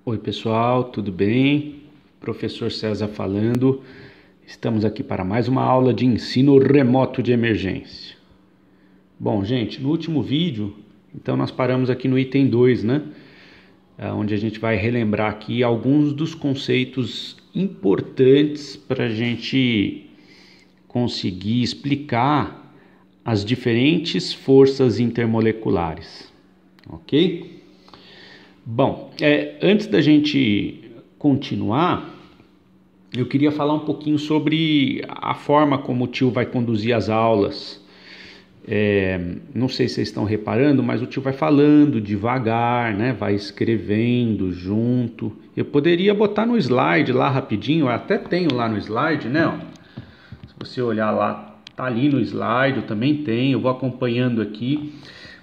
Oi pessoal, tudo bem? Professor César falando. Estamos aqui para mais uma aula de ensino remoto de emergência. Bom, gente, no último vídeo, então nós paramos aqui no item 2, né? Onde a gente vai relembrar aqui alguns dos conceitos importantes para a gente conseguir explicar as diferentes forças intermoleculares, ok? Bom, antes da gente continuar, eu queria falar um pouquinho sobre a forma como o tio vai conduzir as aulas. Não sei se vocês estão reparando, mas o tio vai falando devagar, né? Vai escrevendo junto. Eu poderia botar no slide lá rapidinho, eu até tenho lá no slide, né? Se você olhar lá, tá ali no slide, eu também tenho, eu vou acompanhando aqui.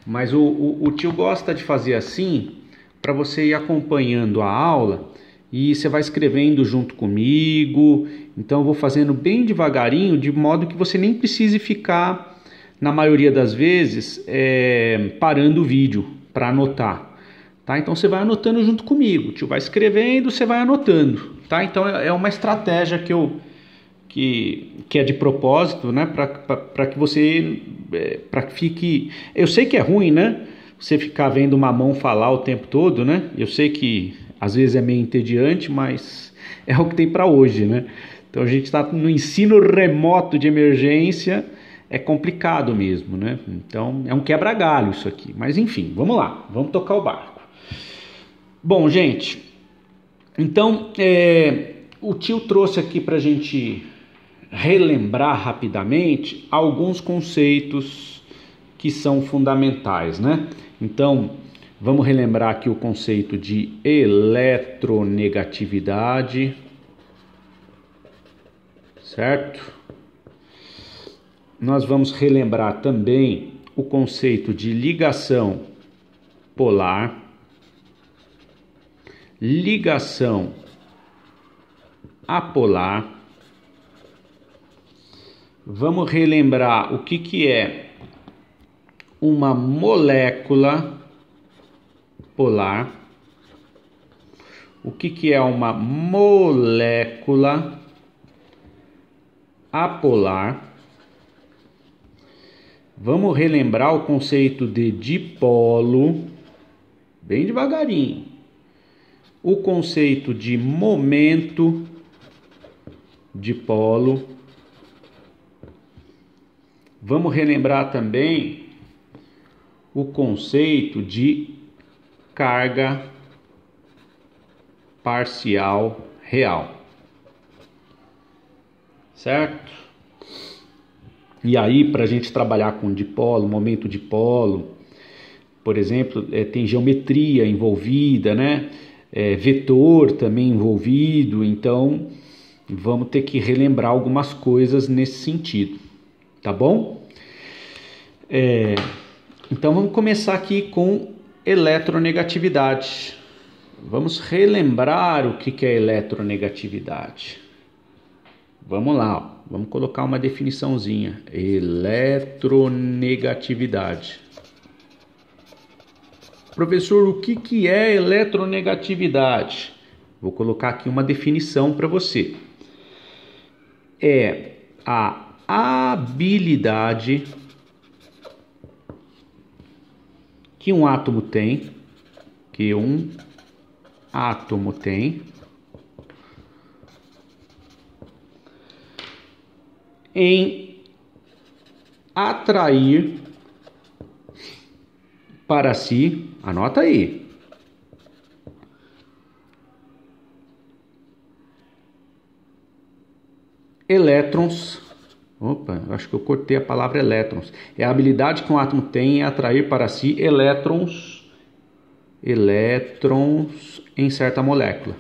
Mas o tio gosta de fazer assim, para você ir acompanhando a aula e você vai escrevendo junto comigo. Então eu vou fazendo bem devagarinho, de modo que você nem precise ficar, na maioria das vezes, parando o vídeo para anotar. Tá? Então você vai anotando junto comigo, o tio vai escrevendo, você vai anotando. Tá? Então é uma estratégia que é de propósito, né? Para que você para que fique... Eu sei que é ruim, né? Você ficar vendo uma mão falar o tempo todo, né? Eu sei que às vezes é meio entediante, mas é o que tem para hoje, né? Então a gente está no ensino remoto de emergência, é complicado mesmo, né? Então é um quebra-galho isso aqui. Mas enfim, vamos lá, vamos tocar o barco. Bom, gente, então o tio trouxe aqui para a gente relembrar rapidamente alguns conceitos que são fundamentais, né? Então, vamos relembrar aqui o conceito de eletronegatividade, certo? Nós vamos relembrar também o conceito de ligação polar, ligação apolar. Vamos relembrar o que é uma molécula polar. O que é uma molécula apolar? Vamos relembrar o conceito de dipolo, bem devagarinho. O conceito de momento dipolo. Vamos relembrar também o conceito de carga parcial real, certo? E aí, para a gente trabalhar com dipolo, momento dipolo, por exemplo, tem geometria envolvida, né? Vetor também envolvido, então vamos ter que relembrar algumas coisas nesse sentido, tá bom? Então vamos começar aqui com eletronegatividade. Vamos relembrar o que é eletronegatividade. Vamos lá, ó. Vamos colocar uma definiçãozinha. Eletronegatividade. Professor, o que é eletronegatividade? Vou colocar aqui uma definição para você. É a habilidade que um átomo tem, em atrair para si, anota aí, elétrons. Opa, acho que eu cortei a palavra elétrons. É a habilidade que um átomo tem em atrair para si elétrons em certa molécula.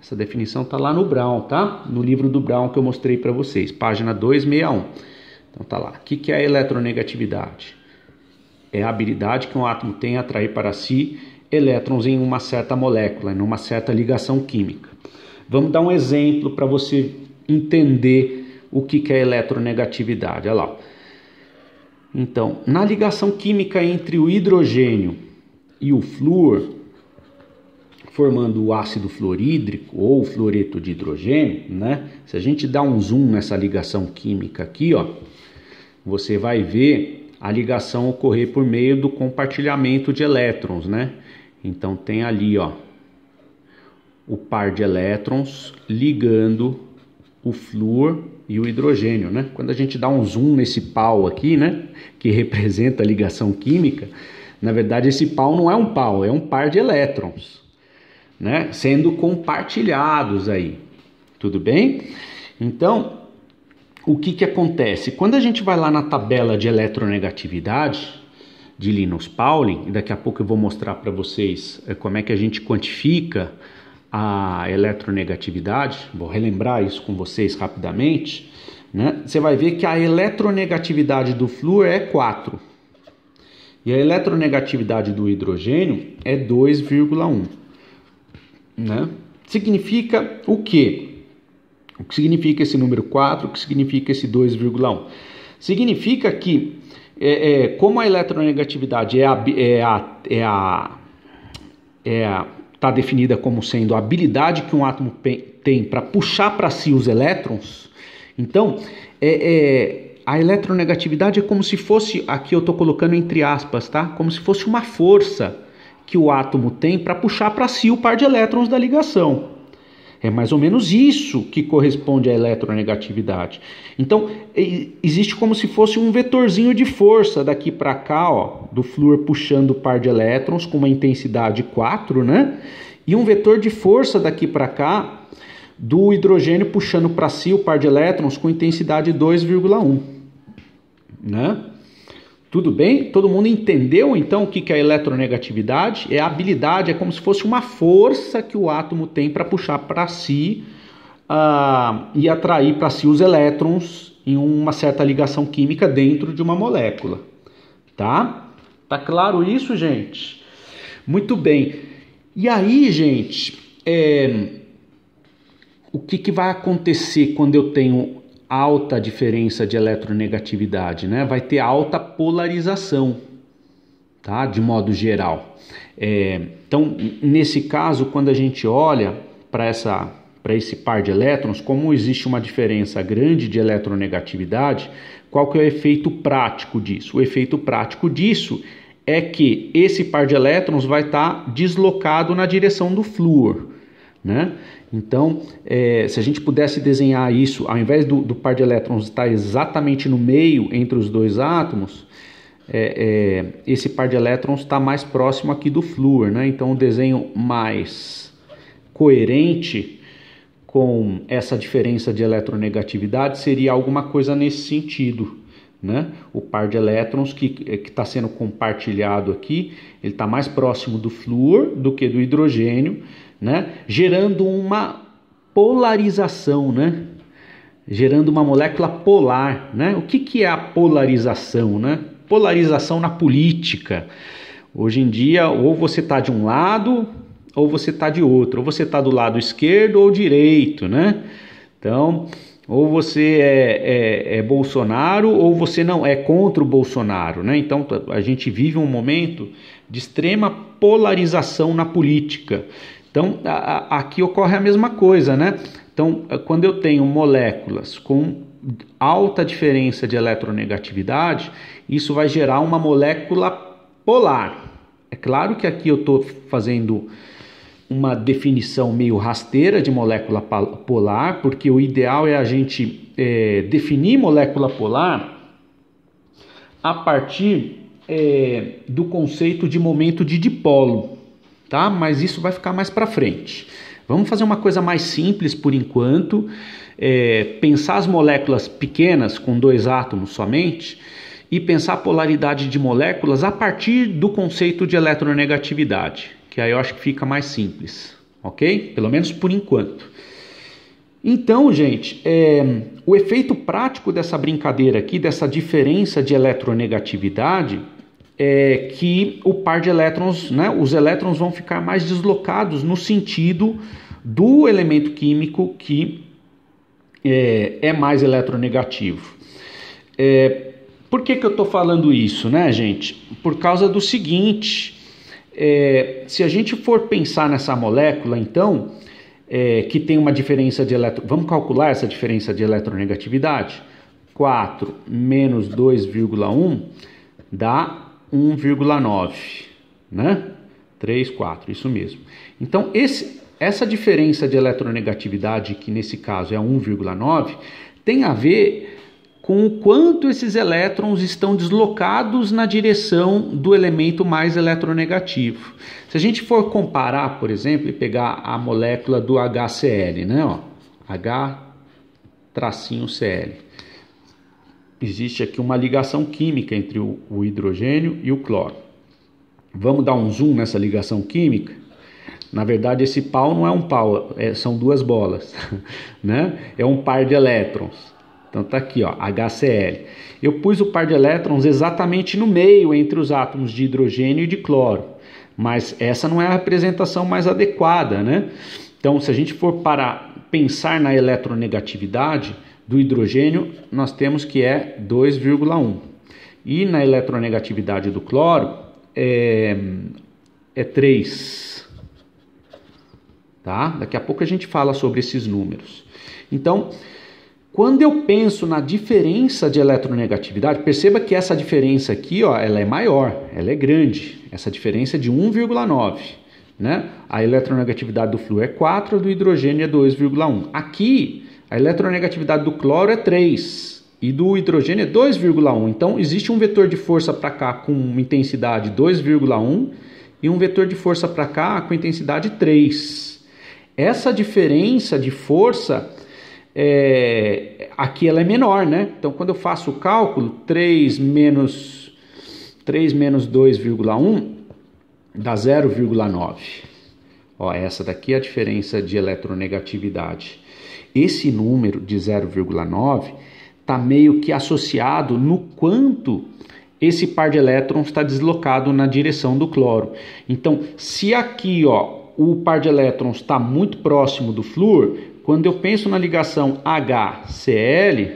Essa definição está lá no Brown, tá? No livro do Brown que eu mostrei para vocês, página 261. Então tá lá. O que é a eletronegatividade? É a habilidade que um átomo tem em atrair para si elétrons em uma certa molécula, em uma certa ligação química. Vamos dar um exemplo para você entender o que é eletronegatividade. Olha lá. Então, na ligação química entre o hidrogênio e o flúor, formando o ácido fluorídrico ou o fluoreto de hidrogênio, né? Se a gente dá um zoom nessa ligação química aqui, ó, você vai ver a ligação ocorrer por meio do compartilhamento de elétrons, né? Então tem ali, ó, o par de elétrons ligando o flúor e o hidrogênio, né? Quando a gente dá um zoom nesse pau aqui, né, que representa a ligação química, na verdade esse pau não é um pau, é um par de elétrons, né, sendo compartilhados aí. Tudo bem? Então, o que acontece? Quando a gente vai lá na tabela de eletronegatividade de Linus Pauling, e daqui a pouco eu vou mostrar para vocês como é que a gente quantifica a eletronegatividade, vou relembrar isso com vocês rapidamente, né? Você vai ver que a eletronegatividade do flúor é 4 e a eletronegatividade do hidrogênio é 2,1, né? Significa o quê? O que significa esse número 4? O que significa esse 2,1? Significa que como a eletronegatividade está definida como sendo a habilidade que um átomo tem para puxar para si os elétrons, então a eletronegatividade é como se fosse, aqui eu estou colocando entre aspas, tá? Como se fosse uma força que o átomo tem para puxar para si o par de elétrons da ligação. É mais ou menos isso que corresponde à eletronegatividade. Então, existe como se fosse um vetorzinho de força daqui para cá, ó, do flúor puxando o par de elétrons com uma intensidade 4, né? E um vetor de força daqui para cá do hidrogênio puxando para si o par de elétrons com intensidade 2,1, né? Tudo bem? Todo mundo entendeu então o que é a eletronegatividade? É a habilidade, é como se fosse uma força que o átomo tem para puxar para si e atrair para si os elétrons em uma certa ligação química dentro de uma molécula. Tá? Tá claro isso, gente? Muito bem. E aí, gente, o que vai acontecer quando eu tenho alta diferença de eletronegatividade, né? Vai ter alta polarização, tá? De modo geral. Então, nesse caso, quando a gente olha para esse par de elétrons, como existe uma diferença grande de eletronegatividade, qual que é o efeito prático disso? O efeito prático disso é que esse par de elétrons vai estar deslocado na direção do flúor, né? Então, se a gente pudesse desenhar isso, ao invés do par de elétrons estar exatamente no meio entre os dois átomos, esse par de elétrons está mais próximo aqui do flúor, né? Então, o desenho mais coerente com essa diferença de eletronegatividade seria alguma coisa nesse sentido, né? O par de elétrons que está sendo compartilhado aqui, ele está mais próximo do flúor do que do hidrogênio, né? Gerando uma polarização, né? Gerando uma molécula polar, né? O que é a polarização, né? Polarização na política. Hoje em dia, ou você está de um lado, ou você está de outro. Ou você está do lado esquerdo ou direito, né? Então, ou você é Bolsonaro, ou você não é contra o Bolsonaro, né? Então, a gente vive um momento de extrema polarização na política. Então, aqui ocorre a mesma coisa, né? Então, quando eu tenho moléculas com alta diferença de eletronegatividade, isso vai gerar uma molécula polar. É claro que aqui eu estou fazendo uma definição meio rasteira de molécula polar, porque o ideal é a gente definir molécula polar a partir do conceito de momento de dipolo. Tá? Mas isso vai ficar mais para frente. Vamos fazer uma coisa mais simples por enquanto, pensar as moléculas pequenas com 2 átomos somente e pensar a polaridade de moléculas a partir do conceito de eletronegatividade, que aí eu acho que fica mais simples, ok? Pelo menos por enquanto. Então, gente, o efeito prático dessa brincadeira aqui, dessa diferença de eletronegatividade, é que o par de elétrons, né, os elétrons vão ficar mais deslocados no sentido do elemento químico que é mais eletronegativo. Por que eu estou falando isso, né, gente? Por causa do seguinte, se a gente for pensar nessa molécula, então, que tem uma diferença de vamos calcular essa diferença de eletronegatividade? 4 menos 2,1 dá 1,9, né? 3, 4, isso mesmo. Então, essa diferença de eletronegatividade, que nesse caso é 1,9, tem a ver com o quanto esses elétrons estão deslocados na direção do elemento mais eletronegativo. Se a gente for comparar, por exemplo, e pegar a molécula do HCl, né? Ó, H-Cl. Existe aqui uma ligação química entre o hidrogênio e o cloro. Vamos dar um zoom nessa ligação química? Na verdade, esse pau não é um pau, são duas bolas, né? É um par de elétrons. Então tá aqui, ó, HCl. Eu pus o par de elétrons exatamente no meio entre os átomos de hidrogênio e de cloro, mas essa não é a representação mais adequada, né? Então, se a gente for para pensar na eletronegatividade do hidrogênio, nós temos que é 2,1. E na eletronegatividade do cloro é 3. Tá? Daqui a pouco a gente fala sobre esses números. Então, quando eu penso na diferença de eletronegatividade, perceba que essa diferença aqui, ó, ela é maior, ela é grande. Essa diferença é de 1,9. Né? A eletronegatividade do flúor é 4, a do hidrogênio é 2,1. Aqui, a eletronegatividade do cloro é 3 e do hidrogênio é 2,1. Então, existe um vetor de força para cá com intensidade 2,1 e um vetor de força para cá com intensidade 3. Essa diferença de força aqui ela é menor, né? Então, quando eu faço o cálculo, 3 menos 2,1 dá 0,9. Ó, essa daqui é a diferença de eletronegatividade. Esse número de 0,9 está meio que associado no quanto esse par de elétrons está deslocado na direção do cloro. Então, se aqui, ó, o par de elétrons está muito próximo do flúor, quando eu penso na ligação HCl,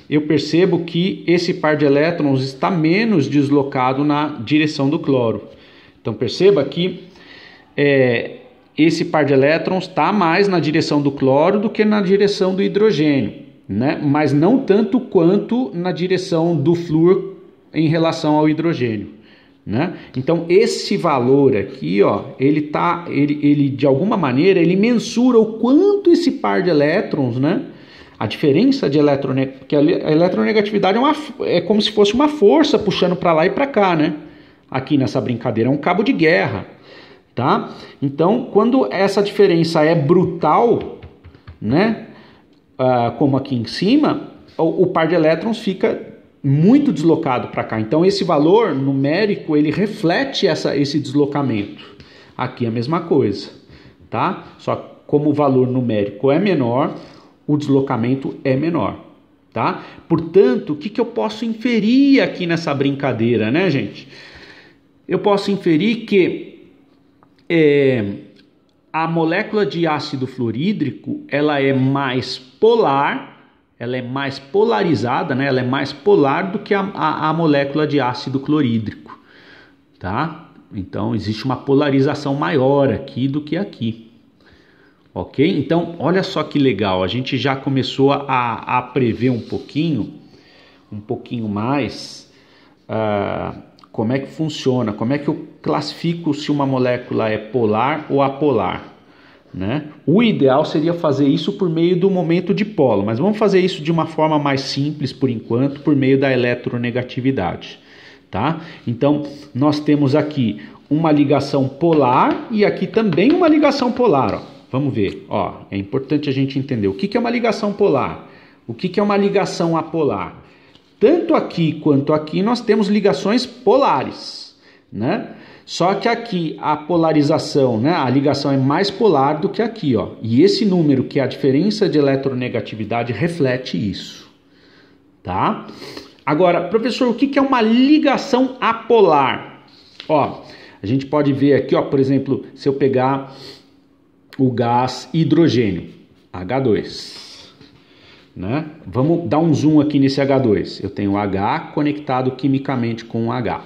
eu percebo que esse par de elétrons está menos deslocado na direção do cloro. Então perceba que esse par de elétrons está mais na direção do cloro do que na direção do hidrogênio, né? Mas não tanto quanto na direção do flúor em relação ao hidrogênio. Né? Então esse valor aqui, ó, ele de alguma maneira ele mensura o quanto esse par de elétrons, né? A diferença de eletronegatividade, porque a eletronegatividade é como se fosse uma força puxando para lá e para cá, né? Aqui nessa brincadeira é um cabo de guerra, tá? Então quando essa diferença é brutal, né? Como aqui em cima, o par de elétrons fica muito deslocado para cá. Então esse valor numérico ele reflete esse deslocamento. Aqui é a mesma coisa, tá? Só que como o valor numérico é menor, o deslocamento é menor, tá? Portanto, o que eu posso inferir aqui nessa brincadeira, né, gente? Eu posso inferir que a molécula de ácido fluorídrico ela é mais polar. Ela é mais polarizada, né? Ela é mais polar do que a molécula de ácido clorídrico, tá? Então, existe uma polarização maior aqui do que aqui, ok? Então, olha só que legal, a gente já começou a prever um pouquinho mais como é que funciona, como é que eu classifico se uma molécula é polar ou apolar. Né? O ideal seria fazer isso por meio do momento dipolo, mas vamos fazer isso de uma forma mais simples por enquanto, por meio da eletronegatividade, tá? Então, nós temos aqui uma ligação polar e aqui também uma ligação polar, ó. Vamos ver, ó, é importante a gente entender o que é uma ligação polar, o que é uma ligação apolar. Tanto aqui quanto aqui nós temos ligações polares, né? Só que aqui a polarização, né, a ligação é mais polar do que aqui, ó. E esse número, que é a diferença de eletronegatividade, reflete isso, tá? Agora, professor, o que é uma ligação apolar? Ó, a gente pode ver aqui, ó, por exemplo, se eu pegar o gás hidrogênio, H2, né? Vamos dar um zoom aqui nesse H2. Eu tenho H conectado quimicamente com um H,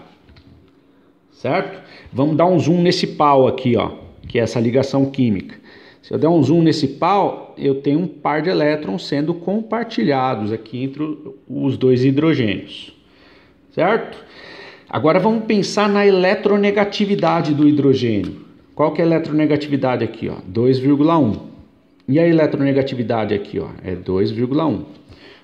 certo? Vamos dar um zoom nesse pau aqui, ó, que é essa ligação química. Se eu der um zoom nesse pau, eu tenho um par de elétrons sendo compartilhados aqui entre os dois hidrogênios, certo? Agora vamos pensar na eletronegatividade do hidrogênio. Qual que é a eletronegatividade aqui, ó? 2,1. E a eletronegatividade aqui, ó, é 2,1.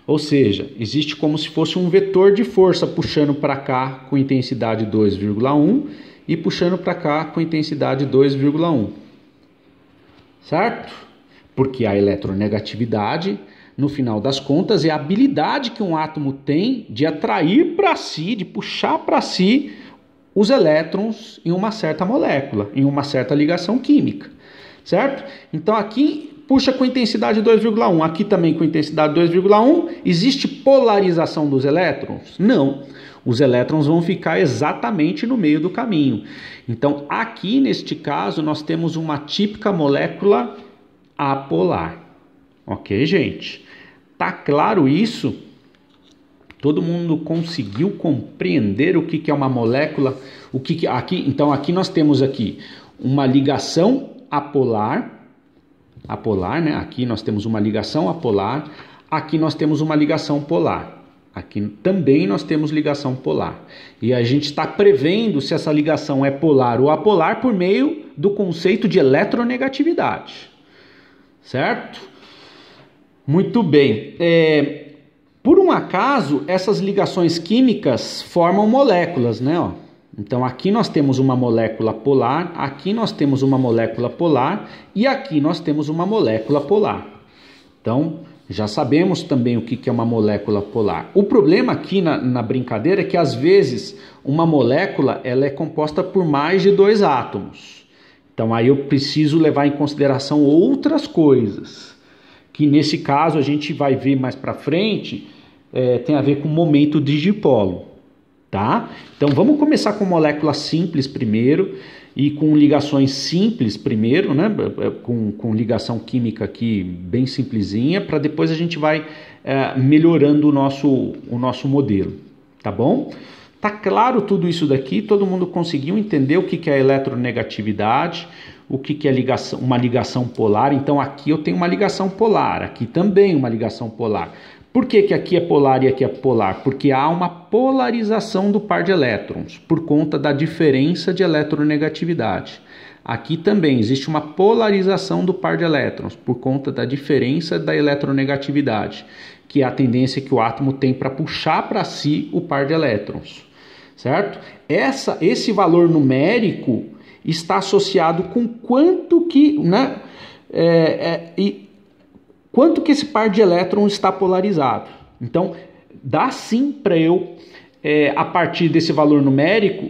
Ou seja, existe como se fosse um vetor de força puxando para cá com intensidade 2,1 e puxando para cá com intensidade 2,1. Certo? Porque a eletronegatividade, no final das contas, é a habilidade que um átomo tem de atrair para si, de puxar para si os elétrons em uma certa molécula, em uma certa ligação química. Certo? Então aqui puxa com intensidade 2,1, aqui também com intensidade 2,1. Existe polarização dos elétrons? Não. Os elétrons vão ficar exatamente no meio do caminho. Então, aqui neste caso, nós temos uma típica molécula apolar. Ok, gente? Tá claro isso? Todo mundo conseguiu compreender o que é uma molécula? Então, aqui nós temos aqui uma ligação apolar, né? Aqui nós temos uma ligação apolar, aqui nós temos uma ligação polar. Aqui também nós temos ligação polar. E a gente está prevendo se essa ligação é polar ou apolar por meio do conceito de eletronegatividade. Certo? Muito bem. Por um acaso, essas ligações químicas formam moléculas, né? Ó. Então aqui nós temos uma molécula polar, aqui nós temos uma molécula polar e aqui nós temos uma molécula polar. Então já sabemos também o que é uma molécula polar. O problema aqui na brincadeira é que às vezes uma molécula ela é composta por mais de 2 átomos. Então aí eu preciso levar em consideração outras coisas, que nesse caso a gente vai ver mais para frente, tem a ver com o momento de dipolo. Tá? Então vamos começar com moléculas simples primeiro e com ligações simples primeiro, né? Com ligação química aqui bem simplesinha, para depois a gente vai melhorando o nosso modelo, tá bom? Tá claro tudo isso daqui? Todo mundo conseguiu entender o que é a eletronegatividade, o que é uma ligação polar? Então aqui eu tenho uma ligação polar, aqui também uma ligação polar. Por que aqui é polar e aqui é polar? Porque há uma polarização do par de elétrons, por conta da diferença de eletronegatividade. Aqui também existe uma polarização do par de elétrons, por conta da diferença da eletronegatividade, que é a tendência que o átomo tem para puxar para si o par de elétrons. Certo? Esse valor numérico está associado com quanto que... né, quanto que esse par de elétrons está polarizado. Então, dá sim para eu, a partir desse valor numérico,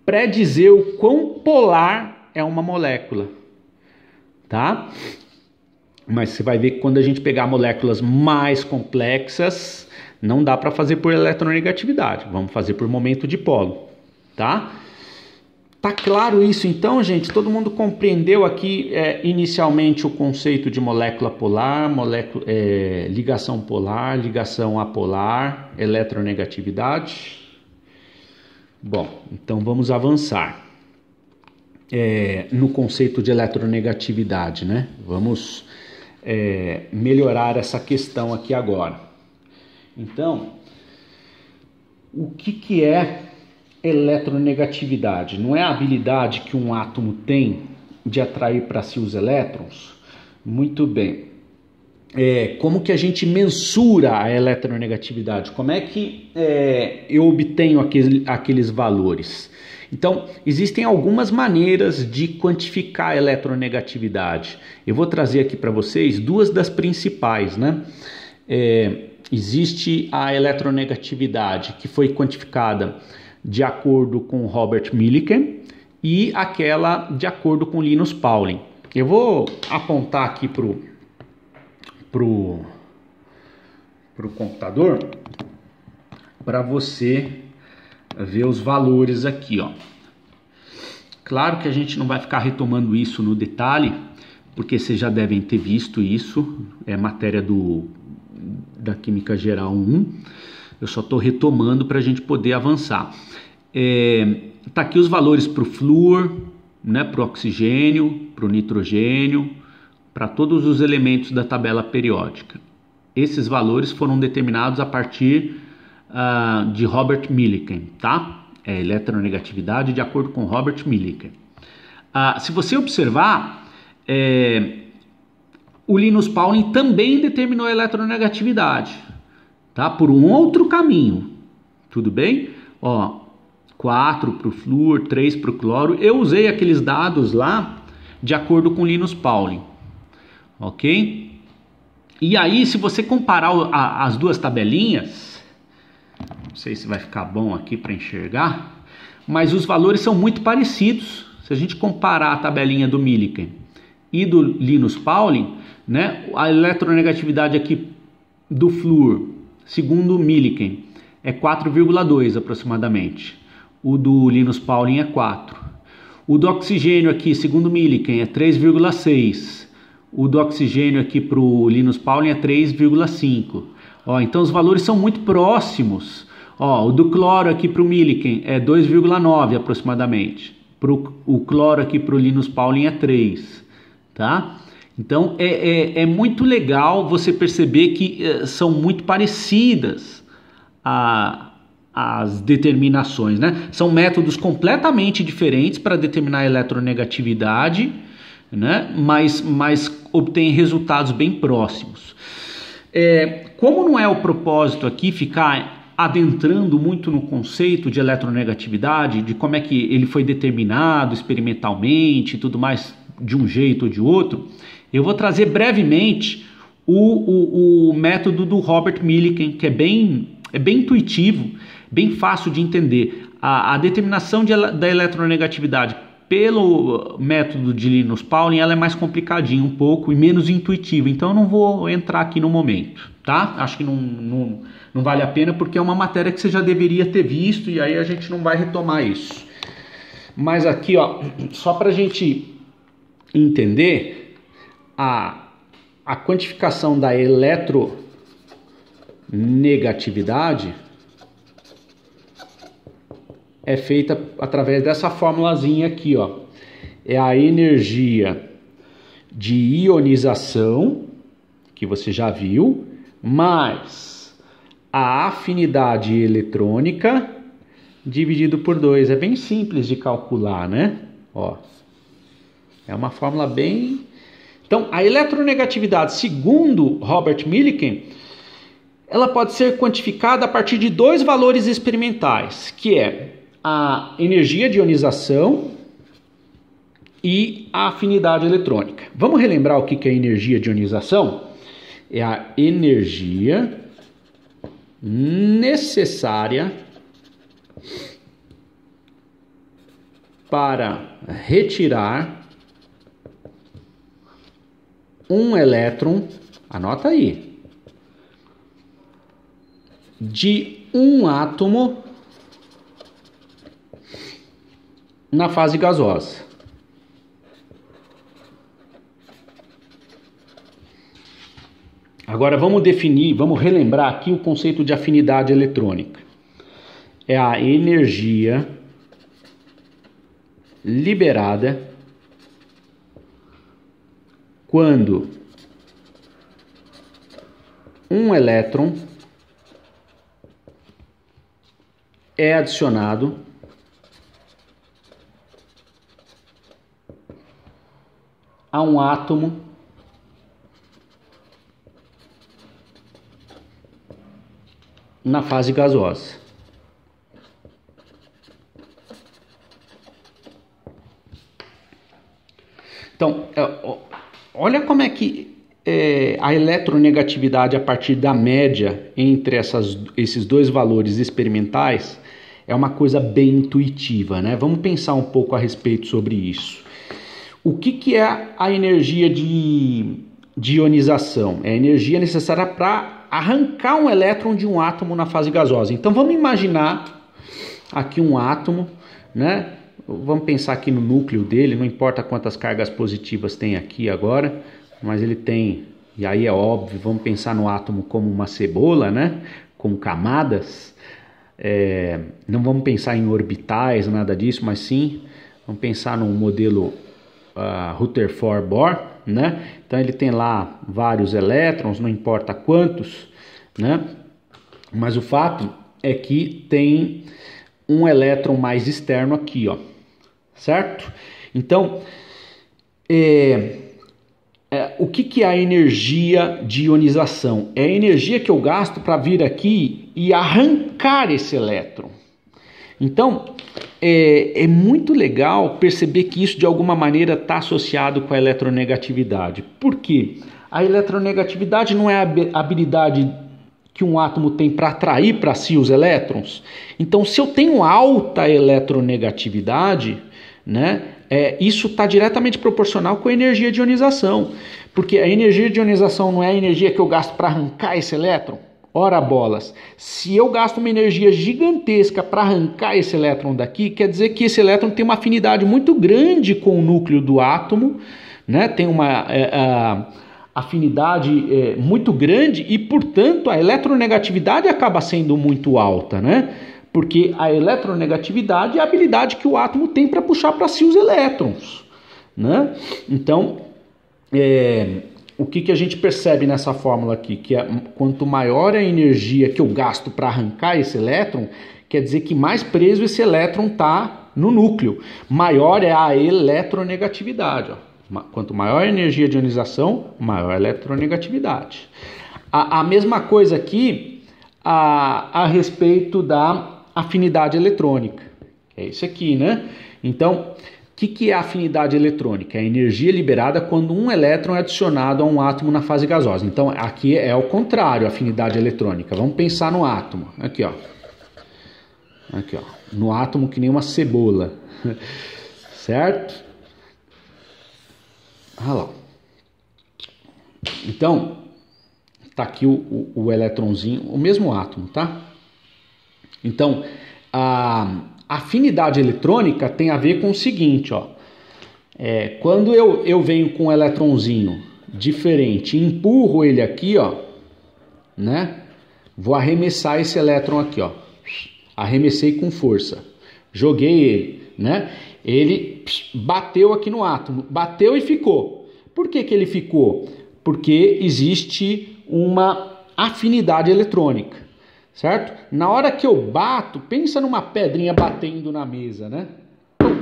predizer o quão polar é uma molécula. Tá? Mas você vai ver que quando a gente pegar moléculas mais complexas, não dá para fazer por eletronegatividade. Vamos fazer por momento dipolo. Tá? Tá claro isso então, gente? Todo mundo compreendeu aqui inicialmente o conceito de molécula polar, ligação polar, ligação apolar, eletronegatividade? Bom, então vamos avançar no conceito de eletronegatividade, né? Vamos melhorar essa questão aqui agora. Então, o que é eletronegatividade? Não é a habilidade que um átomo tem de atrair para si os elétrons? Muito bem. Como que a gente mensura a eletronegatividade? Como é que eu obtenho aqueles valores? Então, existem algumas maneiras de quantificar a eletronegatividade. Eu vou trazer aqui para vocês 2 das principais, né? Existe a eletronegatividade que foi quantificada de acordo com Robert Millikan e aquela de acordo com Linus Pauling. Eu vou apontar aqui pro computador para você ver os valores aqui, ó. Claro que a gente não vai ficar retomando isso no detalhe, porque vocês já devem ter visto isso, é matéria da Química Geral 1, eu só estou retomando para a gente poder avançar. Tá aqui os valores para o flúor, né, para o oxigênio, para o nitrogênio, para todos os elementos da tabela periódica. Esses valores foram determinados a partir de Robert Millikan, tá? Eletronegatividade de acordo com Robert Millikan. Se você observar, o Linus Pauling também determinou a eletronegatividade, tá? Por um outro caminho, tudo bem? 4 para o flúor, 3 para o cloro. Eu usei aqueles dados lá de acordo com Linus Pauling, ok? E aí, se você comparar as duas tabelinhas, não sei se vai ficar bom aqui para enxergar, mas os valores são muito parecidos. Se a gente comparar a tabelinha do Millikan e do Linus Pauling, né, a eletronegatividade aqui do flúor, segundo o Millikan, é 4,2 aproximadamente. O do Linus Pauling é 4. O do oxigênio aqui, segundo o Millikan, é 3,6. O do oxigênio aqui para o Linus Pauling é 3,5. Então os valores são muito próximos. O do cloro aqui para o Millikan é 2,9 aproximadamente. O cloro aqui para o Linus Pauling é 3. Tá? Então é muito legal você perceber que são muito parecidas as determinações, né? São métodos completamente diferentes para determinar a eletronegatividade, né? Mas obtém resultados bem próximos. Como não é o propósito aqui ficar adentrando muito no conceito de eletronegatividade, de como é que ele foi determinado experimentalmente e tudo mais, de um jeito ou de outro, eu vou trazer brevemente o método do Robert Millikan, que é bem intuitivo, bem fácil de entender. A determinação da eletronegatividade pelo método de Linus Pauling, ela é mais complicadinha um pouco e menos intuitiva, então eu não vou entrar aqui no momento, tá? Acho que não vale a pena, porque é uma matéria que você já deveria ter visto e aí a gente não vai retomar isso. Mas aqui, só para a gente entender, a quantificação da eletronegatividade é feita através dessa formulazinha aqui, é a energia de ionização, que você já viu, mais a afinidade eletrônica dividido por 2. É bem simples de calcular, né? É uma fórmula bem... Então, a eletronegatividade, segundo Robert Millikan, ela pode ser quantificada a partir de 2 valores experimentais, que é a energia de ionização e a afinidade eletrônica. Vamos relembrar o que é energia de ionização? É a energia necessária para retirar um elétron, anota aí, de um átomo na fase gasosa. Agora vamos relembrar aqui o conceito de afinidade eletrônica. É a energia liberada quando um elétron é adicionado a um átomo na fase gasosa. Então, olha como é que a eletronegatividade a partir da média entre esses 2 valores experimentais é uma coisa bem intuitiva, né? Vamos pensar um pouco a respeito sobre isso. O que é a energia de ionização? É a energia necessária para arrancar um elétron de um átomo na fase gasosa. Então vamos imaginar aqui um átomo, né? Vamos pensar aqui no núcleo dele, não importa quantas cargas positivas tem aqui agora, mas ele tem, e aí é óbvio, vamos pensar no átomo como uma cebola, né? Com camadas. Não vamos pensar em orbitais, nada disso, mas sim, vamos pensar no modelo Rutherford-Bohr, né? Então ele tem lá vários elétrons, não importa quantos, né? Mas o fato é que tem um elétron mais externo aqui, ó, certo? Então, o que é a energia de ionização? É a energia que eu gasto para vir aqui e arrancar esse elétron. Então, é muito legal perceber que isso de alguma maneira está associado com a eletronegatividade. Por quê? A eletronegatividade não é a habilidade que um átomo tem para atrair para si os elétrons. Então, se eu tenho alta eletronegatividade, né, isso está diretamente proporcional com a energia de ionização. Porque a energia de ionização não é a energia que eu gasto para arrancar esse elétron? Ora bolas, se eu gasto uma energia gigantesca para arrancar esse elétron daqui, quer dizer que esse elétron tem uma afinidade muito grande com o núcleo do átomo, né? Tem uma afinidade muito grande e, portanto, a eletronegatividade acaba sendo muito alta, né? Porque a eletronegatividade é a habilidade que o átomo tem para puxar para si os elétrons, né? Então, o que a gente percebe nessa fórmula aqui? Que quanto maior a energia que eu gasto para arrancar esse elétron, quer dizer que mais preso esse elétron está no núcleo. Maior é a eletronegatividade, ó. Quanto maior a energia de ionização, maior a eletronegatividade. A mesma coisa aqui a respeito da afinidade eletrônica. É isso aqui, né? Então, o que é a afinidade eletrônica? É a energia liberada quando um elétron é adicionado a um átomo na fase gasosa. Então, aqui é o contrário, a afinidade eletrônica. Vamos pensar no átomo. Aqui, ó. Aqui, ó. No átomo que nem uma cebola. Certo? Olha lá. Então, tá aqui o elétronzinho, o mesmo átomo, tá? Então, a afinidade eletrônica tem a ver com o seguinte, ó. Quando eu venho com um elétronzinho diferente e empurro ele aqui, ó, né? Vou arremessar esse elétron aqui, ó. Arremessei com força. Joguei ele, né? Ele bateu aqui no átomo, bateu e ficou. Por que ele ficou? Porque existe uma afinidade eletrônica, certo? Na hora que eu bato, pensa numa pedrinha batendo na mesa, né? O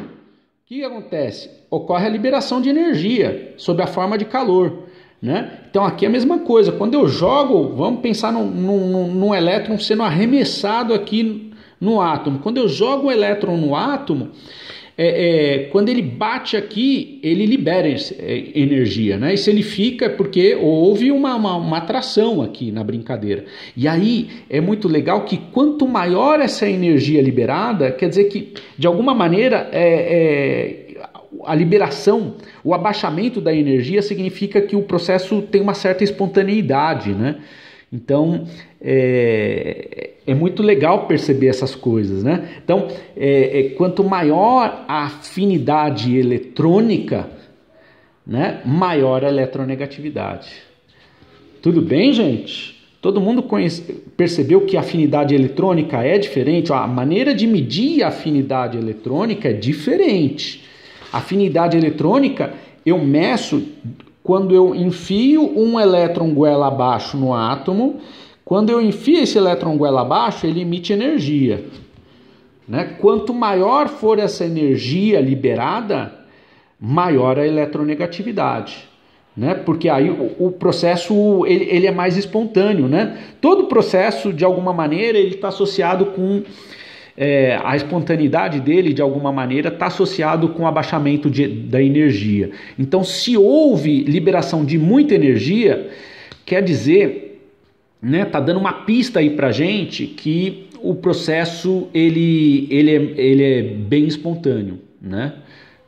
que acontece? Ocorre a liberação de energia sob a forma de calor, né? Então aqui é a mesma coisa. Quando eu jogo, vamos pensar num elétron sendo arremessado aqui no átomo. Quando eu jogo o elétron no átomo, quando ele bate aqui, ele libera energia, né? E se ele fica, é porque houve uma atração aqui na brincadeira. E aí é muito legal que quanto maior essa energia liberada, quer dizer que, de alguma maneira, a liberação, o abaixamento da energia significa que o processo tem uma certa espontaneidade, né? Então, é muito legal perceber essas coisas, né? Então, quanto maior a afinidade eletrônica, né, maior a eletronegatividade. Tudo bem, gente? Todo mundo percebeu que a afinidade eletrônica é diferente? A maneira de medir a afinidade eletrônica é diferente. A afinidade eletrônica eu meço quando eu enfio um elétron goela abaixo no átomo. Quando eu enfio esse elétron goela abaixo, ele emite energia, né? Quanto maior for essa energia liberada, maior a eletronegatividade, né? Porque aí o processo ele é mais espontâneo, né? Todo processo, de alguma maneira, ele está associado com a espontaneidade dele, de alguma maneira, está associado com o abaixamento da energia. Então, se houve liberação de muita energia, quer dizer, né, tá dando uma pista aí pra gente que o processo ele é bem espontâneo, né?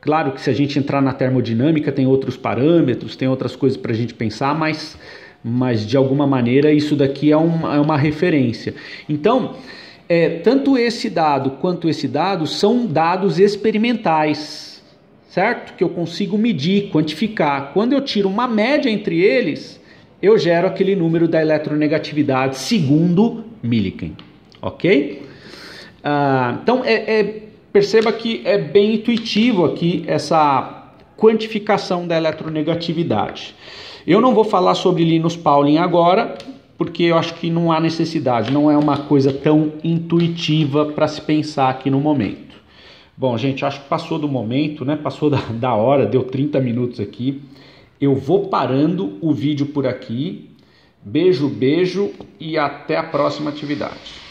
Claro que se a gente entrar na termodinâmica tem outros parâmetros, tem outras coisas para a gente pensar, mas de alguma maneira isso daqui é uma referência. Então, tanto esse dado quanto esse dado são dados experimentais, certo? Que eu consigo medir, quantificar. Quando eu tiro uma média entre eles, eu gero aquele número da eletronegatividade segundo Millikan, ok? Então, perceba que é bem intuitivo aqui essa quantificação da eletronegatividade. Eu não vou falar sobre Linus Pauling agora, porque eu acho que não há necessidade, não é uma coisa tão intuitiva para se pensar aqui no momento. Bom, gente, acho que passou do momento, né? Passou da hora, deu 30 minutos aqui. Eu vou parando o vídeo por aqui. Beijo, beijo e até a próxima atividade.